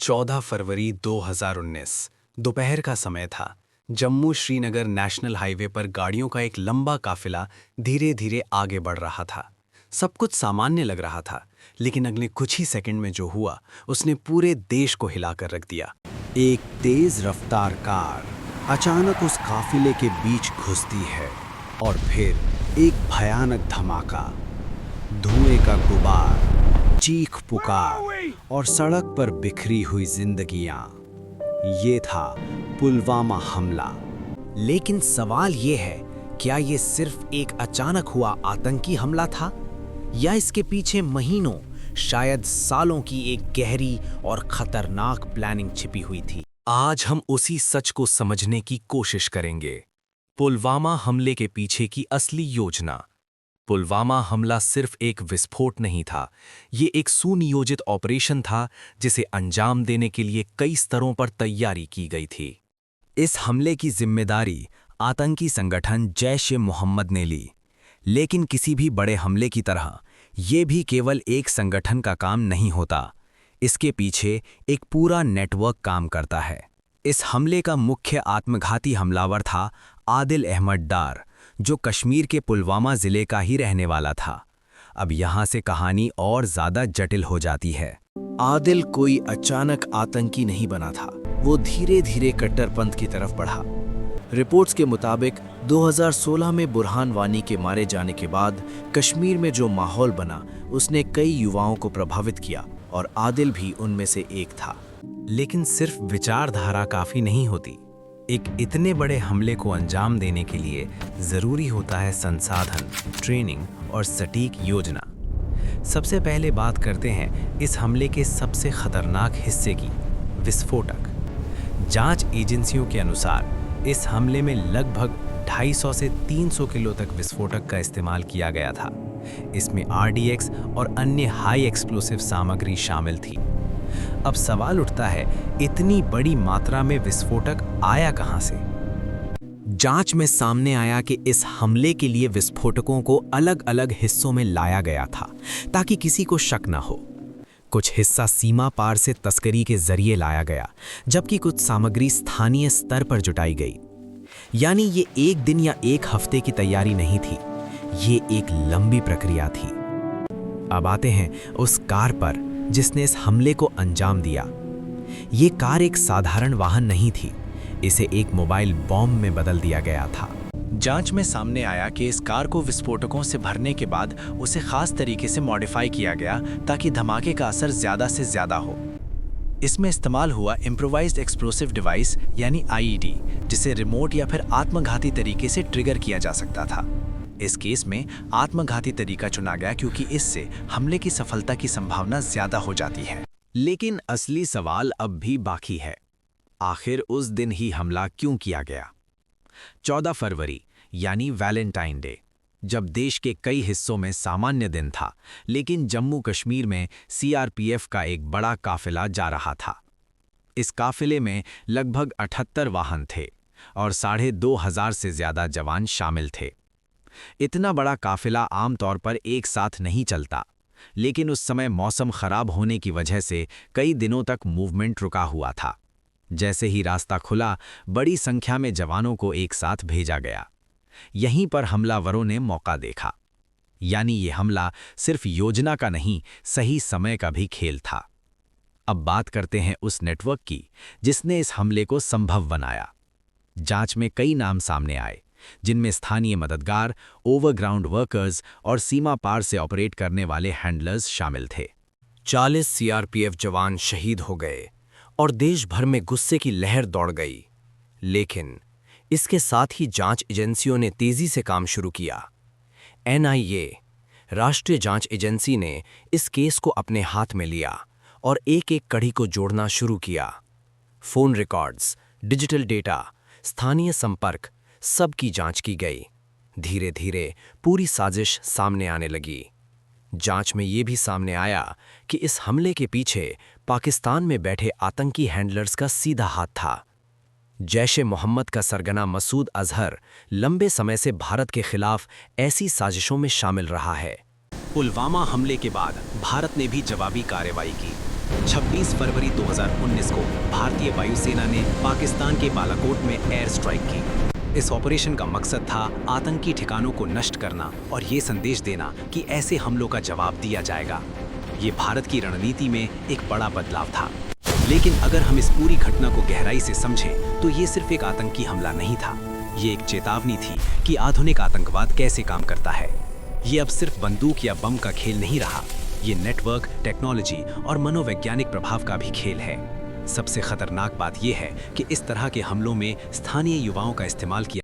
14 फरवरी 2019 दोपहर का समय था। जम्मू श्रीनगर नेशनल हाईवे पर गाड़ियों का एक लंबा काफिला धीरे धीरे आगे बढ़ रहा था। सब कुछ सामान्य लग रहा था, लेकिन अगले कुछ ही सेकंड में जो हुआ उसने पूरे देश को हिलाकर रख दिया। एक तेज रफ्तार कार अचानक उस काफिले के बीच घुसती है और फिर एक भयानक धमाका, धुएं का गुबार, चीख पुकार और सड़क पर बिखरी हुई जिंदगियां। ये था पुलवामा हमला। लेकिन सवाल ये है, क्या ये सिर्फ एक अचानक हुआ आतंकी हमला था, या इसके पीछे महीनों, शायद सालों की एक गहरी और खतरनाक प्लानिंग छिपी हुई थी? आज हम उसी सच को समझने की कोशिश करेंगे। पुलवामा हमले के पीछे की असली योजना। पुलवामा हमला सिर्फ एक विस्फोट नहीं था, ये एक सुनियोजित ऑपरेशन था जिसे अंजाम देने के लिए कई स्तरों पर तैयारी की गई थी। इस हमले की जिम्मेदारी आतंकी संगठन जैश-ए-मोहम्मद ने ली, लेकिन किसी भी बड़े हमले की तरह ये भी केवल एक संगठन का काम नहीं होता। इसके पीछे एक पूरा नेटवर्क काम करता है। इस हमले का मुख्य आत्मघाती हमलावर था आदिल अहमद डार, जो कश्मीर के पुलवामा जिले का ही रहने वाला था। अब यहाँ से कहानी और ज़्यादा जटिल हो जाती है। आदिल कोई अचानक आतंकी नहीं बना था, वो धीरे धीरे कट्टरपंथ की तरफ बढ़ा। रिपोर्ट्स के मुताबिक 2016 में बुरहान वानी के मारे जाने के बाद कश्मीर में जो माहौल बना, उसने कई युवाओं को प्रभावित किया और आदिल भी उनमें से एक था। लेकिन सिर्फ विचारधारा काफ़ी नहीं होती। एक इतने बड़े हमले को अंजाम देने के लिए ज़रूरी होता है संसाधन, ट्रेनिंग और सटीक योजना। सबसे पहले बात करते हैं इस हमले के सबसे खतरनाक हिस्से की, विस्फोटक। जांच एजेंसियों के अनुसार इस हमले में लगभग 250 से 300 किलो तक विस्फोटक का इस्तेमाल किया गया था। इसमें RDX और अन्य हाई एक्सप्लोसिव सामग्री शामिल थी। अब सवाल उठता है, इतनी बड़ी मात्रा में विस्फोटक आया कहां से? जांच में सामने आया कि इस हमले के लिए विस्फोटकों को अलग अलग हिस्सों में लाया गया था, ताकि किसी को शक न हो। कुछ हिस्सा सीमा पार से तस्करी के जरिए लाया गया, जबकि कुछ सामग्री स्थानीय स्तर पर जुटाई गई। यानी ये एक दिन या एक हफ्ते की तैयारी नहीं थी, ये एक लंबी प्रक्रिया थी। अब आते हैं उस कार पर जिसने इस हमले को अंजाम दिया। ये कार एक साधारण वाहन नहीं थी, इसे एक मोबाइल बॉम्ब में बदल दिया गया था। जांच में सामने आया कि इस कार को विस्फोटकों से भरने के बाद उसे खास तरीके से मॉडिफाई किया गया ताकि धमाके का असर ज़्यादा से ज़्यादा हो। इसमें इस्तेमाल हुआ इम्प्रोवाइज्ड एक्सप्लोसिव डिवाइस यानी IED, जिसे रिमोट या फिर आत्मघाती तरीके से ट्रिगर किया जा सकता था। इस केस में आत्मघाती तरीका चुना गया क्योंकि इससे हमले की सफलता की संभावना ज़्यादा हो जाती है। लेकिन असली सवाल अब भी बाकी है, आखिर उस दिन ही हमला क्यों किया गया? 14 फरवरी यानी वैलेंटाइन डे, जब देश के कई हिस्सों में सामान्य दिन था, लेकिन जम्मू कश्मीर में CRPF का एक बड़ा काफिला जा रहा था। इस काफिले में लगभग 78 वाहन थे और 2500 से ज़्यादा जवान शामिल थे। इतना बड़ा काफिला आमतौर पर एक साथ नहीं चलता, लेकिन उस समय मौसम खराब होने की वजह से कई दिनों तक मूवमेंट रुका हुआ था। जैसे ही रास्ता खुला, बड़ी संख्या में जवानों को एक साथ भेजा गया। यहीं पर हमलावरों ने मौका देखा। यानी ये हमला सिर्फ योजना का नहीं, सही समय का भी खेल था। अब बात करते हैं उस नेटवर्क की जिसने इस हमले को संभव बनाया। जांच में कई नाम सामने आए, जिनमें स्थानीय मददगार, ओवरग्राउंड वर्कर्स और सीमा पार से ऑपरेट करने वाले हैंडलर्स शामिल थे। 40 CRPF जवान शहीद हो गए और देश भर में गुस्से की लहर दौड़ गई। लेकिन इसके साथ ही जांच एजेंसियों ने तेजी से काम शुरू किया। NIA, राष्ट्रीय जांच एजेंसी ने इस केस को अपने हाथ में लिया और एक-एक कड़ी को जोड़ना शुरू किया। फोन रिकॉर्ड्स, डिजिटल डेटा, स्थानीय संपर्क, सब की जांच की गई। धीरे धीरे पूरी साजिश सामने आने लगी। जांच में ये भी सामने आया कि इस हमले के पीछे पाकिस्तान में बैठे आतंकी हैंडलर्स का सीधा हाथ था। जैश-ए-मोहम्मद का सरगना मसूद अजहर लंबे समय से भारत के खिलाफ ऐसी साजिशों में शामिल रहा है। पुलवामा हमले के बाद भारत ने भी जवाबी कार्रवाई की। 26 फरवरी 2019 को भारतीय वायुसेना ने पाकिस्तान के बालाकोट में एयर स्ट्राइक की। इस ऑपरेशन का मकसद था आतंकी ठिकानों को नष्ट करना और ये संदेश देना कि ऐसे हमलों का जवाब दिया जाएगा। ये भारत की रणनीति में एक बड़ा बदलाव था। लेकिन अगर हम इस पूरी घटना को गहराई से समझें तो ये सिर्फ एक आतंकी हमला नहीं था। ये एक चेतावनी थी कि आधुनिक आतंकवाद कैसे काम करता है। ये अब सिर्फ बंदूक या बम का खेल नहीं रहा, ये नेटवर्क, टेक्नोलॉजी और मनोवैज्ञानिक प्रभाव का भी खेल है। सबसे खतरनाक बात यह है कि इस तरह के हमलों में स्थानीय युवाओं का इस्तेमाल किया